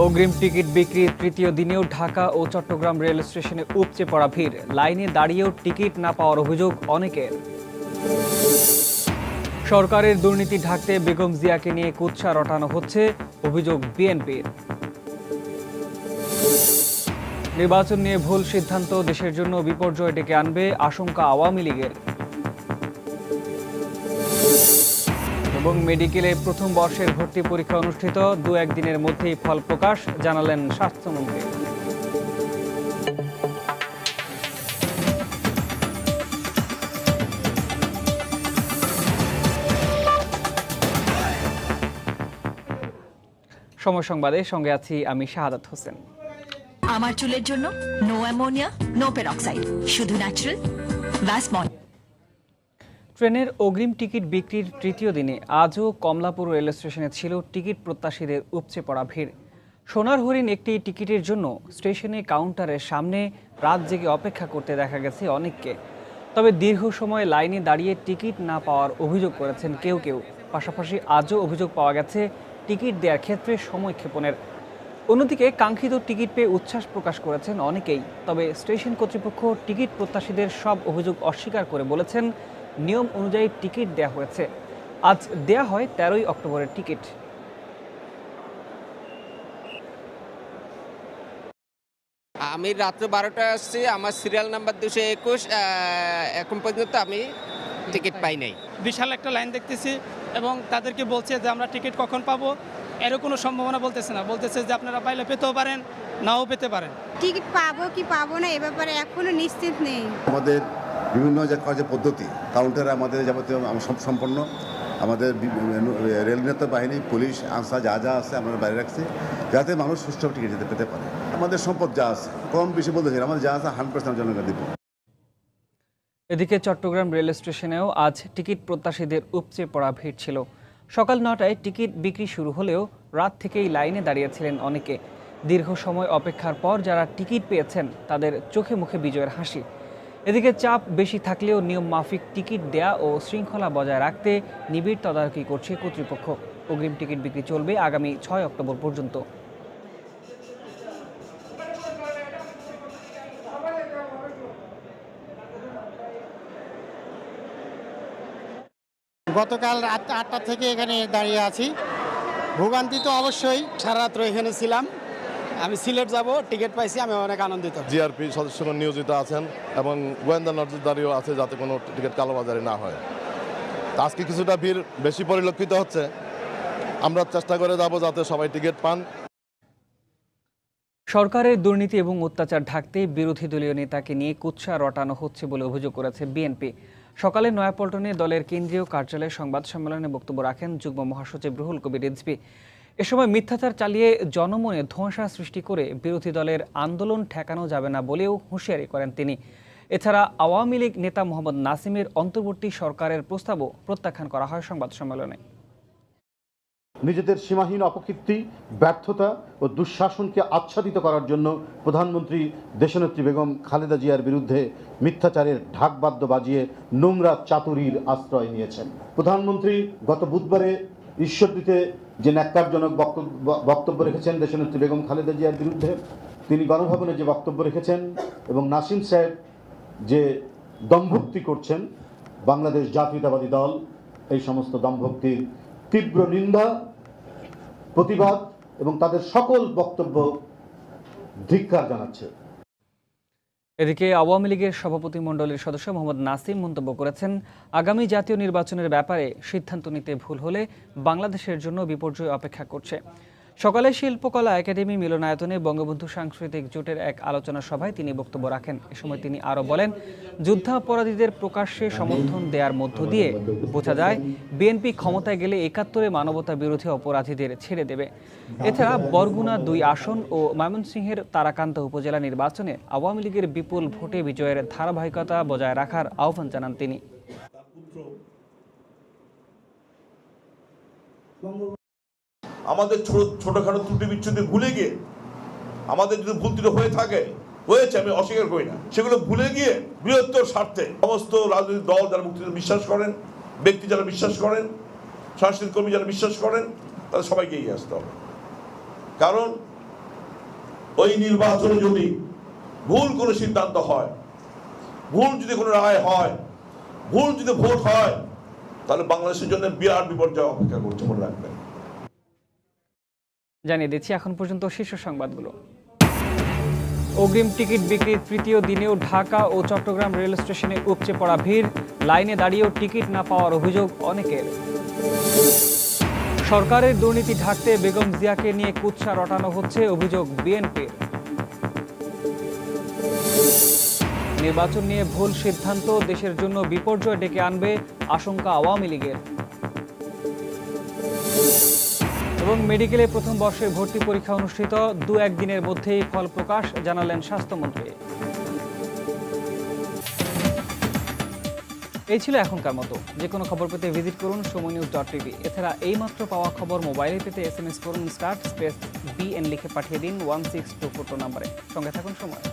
অগ্রিম টিকিট বিক্রির তৃতীয় দিনেও ঢাকা ও চট্টগ্রাম রেল স্টেশনে উপচে পড়া ভিড়, লাইনে দাঁড়িয়েও টিকিট না পাওয়ার অভিযোগ অনেকের। সরকারের দুর্নীতি ঢাকতে বেগম জিয়াকে নিয়ে কুৎসা রটানো হচ্ছে, অভিযোগ বিএনপির। নির্বাচন নিয়ে ভুল সিদ্ধান্ত দেশের জন্য বিপর্যয় ডেকে আনবে, আশঙ্কা আওয়ামী লীগের। এবং মেডিকেলে প্রথম বর্ষের ভর্তি পরীক্ষা অনুষ্ঠিত, 2-1 দিনের মধ্যেই ফল প্রকাশ, জানালেন স্বাস্থ্যমন্ত্রী। সময় সংবাদে সঙ্গে আছি আমি শাহাদাত হোসেন। আমার চুলের জন্য নো অ্যামোনিয়া, নো পেরক্সাইড, শুধু ন্যাচারাল ভাসমন। ট্রেনের অগ্রিম টিকিট বিক্রির তৃতীয় দিনে আজও কমলাপুর রেল স্টেশনে ছিল টিকিট প্রত্যাশীদের উপচে পড়া ভিড়। সোনার হরিণ একটি টিকিটের জন্য স্টেশনে কাউন্টারের সামনে রাত জেগে অপেক্ষা করতে দেখা গেছে অনেককে। তবে দীর্ঘ সময় লাইনে দাঁড়িয়ে টিকিট না পাওয়ার অভিযোগ করেছেন কেউ কেউ। পাশাপাশি আজও অভিযোগ পাওয়া গেছে টিকিট দেওয়ার ক্ষেত্রে সময় ক্ষেপণের। অন্যদিকে কাঙ্ক্ষিত টিকিট পেয়ে উচ্ছ্বাস প্রকাশ করেছেন অনেকেই। তবে স্টেশন কর্তৃপক্ষ টিকিট প্রত্যাশীদের সব অভিযোগ অস্বীকার করে বলেছেন, নিয়ম অনুযায়ী টিকিট দেয়া হয়েছে। আজ দেয়া হয় 13ই অক্টোবরের টিকিট। আমি রাত্র 12টায় আসছি, আমার সিরিয়াল নাম্বার 221, এখন পর্যন্ত আমি টিকিট পাই নাই। বিশাল একটা লাইন দেখতেছি এবং তাদেরকে বলছে যে আমরা টিকিট কখন পাবো, এরও কোনো সম্ভাবনা বলতেছে না। বলতেছে যে আপনারা পাইলে পেতেও পারেন, নাও পেতে পারেন। টিকিট পাবো কি পাবো না এ ব্যাপারে এখনো নিশ্চিত নেই। আমাদের বিভিন্ন যে কাজের পদ্ধতি, কাউন্টারে আমাদের যাবতীয় সম্পন্ন, আমাদের রেল নিরাপত্তা বাহিনী, পুলিশ, আনসার যা যা আছে আমরা বাইরে রাখছি, যাতে মানুষ সুষ্ঠুভাবে টিকিট যেতে পেতে পারে। আমাদের সম্পদ যা আছে, কম বেশি বলতে চাই, আমাদের যা আছে 100% জনগণকে দিব। এদিকে চট্টগ্রাম রেল স্টেশনেও আজ টিকিট প্রত্যাশীদের উপচে পড়া ভিড় ছিল। সকাল 9টায় টিকিট বিক্রি শুরু হলেও রাত থেকেই লাইনে দাঁড়িয়েছিলেন অনেকে। দীর্ঘ সময় অপেক্ষার পর যারা টিকিট পেয়েছেন তাদের চোখে মুখে বিজয়ের হাসি। এদিকে চাপ বেশি থাকলেও নিয়ম মাফিক টিকিট দেয়া ও শৃঙ্খলা বজায় রাখতে নিবিড় তদারকি করছে কর্তৃপক্ষ। অগ্রিম টিকিট বিক্রি চলবে আগামী 6 অক্টোবর পর্যন্ত। গতকাল রাত 8টা থেকে এখানে দাঁড়িয়ে আছি। ভোগান্তি তো অবশ্যই, সারা রাত্র এখানে ছিলাম। আমি সিলেট যাব, টিকিট পাইছি, আমি অনেক আনন্দিত। জিআরপি সদস্যগণ নিয়োজিত আছেন এবং গোয়েন্দা নজরদারিও আছে যাতে কোনো টিকিট কালোবাজারি না হয়। আজকে কিছুটা ভিড় বেশি পরিলক্ষিত হচ্ছে, আমরা চেষ্টা করে যাব যাতে সবাই টিকিট পান। সরকারের দুর্নীতি এবং অত্যাচার ঢাকতে বিরোধী দলীয় নেতাকে নিয়ে কুৎসা রটানো হচ্ছে বলে অভিযোগ করেছে বিএনপি। সকালে নয়াপল্টনে দলের কেন্দ্রীয় কার্যালয়ে সংবাদ সম্মেলনে বক্তব্য রাখেন যুগ্ম মহাসচিব রুহুল কবির রিজভী। এ সময় মিথ্যাচার চালিয়ে জনমনে ধোঁয়াশা সৃষ্টি করে বিরোধী দলের আন্দোলন ঠেকানো যাবে না বলেও হুঁশিয়ারি করেন তিনি। এছাড়া আওয়ামী লীগ নেতা মোহাম্মদ নাসিমের অন্তর্বর্তী সরকারের প্রস্তাবও প্রত্যাখ্যান করা হয় সংবাদ সম্মেলনে। নিজেদের সীমাহীন অপকীর্তি, ব্যর্থতা ও দুঃশাসনকে আচ্ছাদিত করার জন্য প্রধানমন্ত্রী দেশনেত্রী বেগম খালেদা জিয়ার বিরুদ্ধে মিথ্যাচারের ঢাকবাদ্য বাজিয়ে নোংরা চাতুরীর আশ্রয় নিয়েছেন। প্রধানমন্ত্রী গত বুধবারে ঈশ্বরদীতে যে ন্যাক্কারজনক বক্তব্য রেখেছেন দেশনেত্রী বেগম খালেদা জিয়ার বিরুদ্ধে, তিনি গণভবনে যে বক্তব্য রেখেছেন এবং নাসিম সাহেব যে দম্ভক্তি করছেন, বাংলাদেশ জাতীয়তাবাদী দল এই সমস্ত দম্ভক্তির তীব্র নিন্দা, প্রতিবাদ এবং তাদের সকল বক্তব্য ধিক্কার জানাচ্ছে। এদিকে আওয়ামী লীগের সভাপতিমণ্ডলীর সদস্য মোহাম্মদ নাসিম মন্তব্য করেছেন, আগামী জাতীয় নির্বাচনের ব্যাপারে সিদ্ধান্ত নিতে ভুল হলে বাংলাদেশের জন্য বিপর্যয় অপেক্ষা করছে। সকালে শিল্পকলা একাডেমি মিলনায়তনে বঙ্গবন্ধু সাংস্কৃতিক জোটের এক আলোচনা সভায় তিনি বক্তব্য রাখেন। এ সময় তিনি আরও বলেন, যুদ্ধাপরাধীদের প্রকাশ্যে সমর্থন দেওয়ার মধ্য দিয়ে বোঝা যায় বিএনপি ক্ষমতায় গেলে ৭১-এ মানবতা বিরোধী অপরাধীদের ছেড়ে দেবে। এছাড়া বরগুনা 2 আসন ও ময়মনসিংহের তারাকান্দা উপজেলা নির্বাচনে আওয়ামী লীগের বিপুল ভোটে বিজয়ের ধারাবাহিকতা বজায় রাখার আহ্বান জানান তিনি। আমাদের ছোটখাটো ত্রুটি বিচ্ছুতি ভুলে গিয়ে, আমাদের যদি ভুল ত্রুটি হয়ে থাকে, হয়েছে, আমি অস্বীকার করি না, সেগুলো ভুলে গিয়ে বৃহত্তর স্বার্থে সমস্ত রাজনৈতিক দল যারা মুক্তিযুদ্ধে বিশ্বাস করেন, ব্যক্তি যারা বিশ্বাস করেন, সাংস্কৃতিক কর্মী যারা বিশ্বাস করেন, তাদের সবাইকে এগিয়ে আসতে হবে। কারণ ওই নির্বাচনে যদি ভুল কোনো সিদ্ধান্ত হয়, ভুল যদি কোনো রায় হয়, ভুল যদি ভোট হয়, তাহলে বাংলাদেশের জন্য বিরাট বিপর্যয় অপেক্ষা করছে, মনে রাখবেন। জানিয়ে দিচ্ছি এখন পর্যন্ত শীর্ষ সংবাদগুলো। অগ্রিম টিকিট বিক্রির তৃতীয় দিনেও ঢাকা ও চট্টগ্রাম রেল স্টেশনে উপচে পড়া ভিড়, লাইনে দাঁড়িয়েও টিকিট না পাওয়ার অভিযোগ অনেকের। সরকারের দুর্নীতি ঢাকতে বেগম জিয়াকে নিয়ে কুৎসা রটানো হচ্ছে, অভিযোগ বিএনপির। নির্বাচন নিয়ে ভুল সিদ্ধান্ত দেশের জন্য বিপর্যয় ডেকে আনবে, আশঙ্কা আওয়ামী লীগের। এবং মেডিকেলে প্রথম বর্ষের ভর্তি পরীক্ষা অনুষ্ঠিত, 2-1 দিনের মধ্যেই ফল প্রকাশ, জানালেন স্বাস্থ্যমন্ত্রী। এই ছিল এখনকার মতো। যে কোনো খবর পেতে ভিজিট করুন সময়নিউজ.tv। এছাড়া এইমাত্র পাওয়া খবর মোবাইলে পেতে SMS করুন *BN লিখে পাঠিয়ে দিন 16242 নম্বরে। সঙ্গে থাকুন সময়।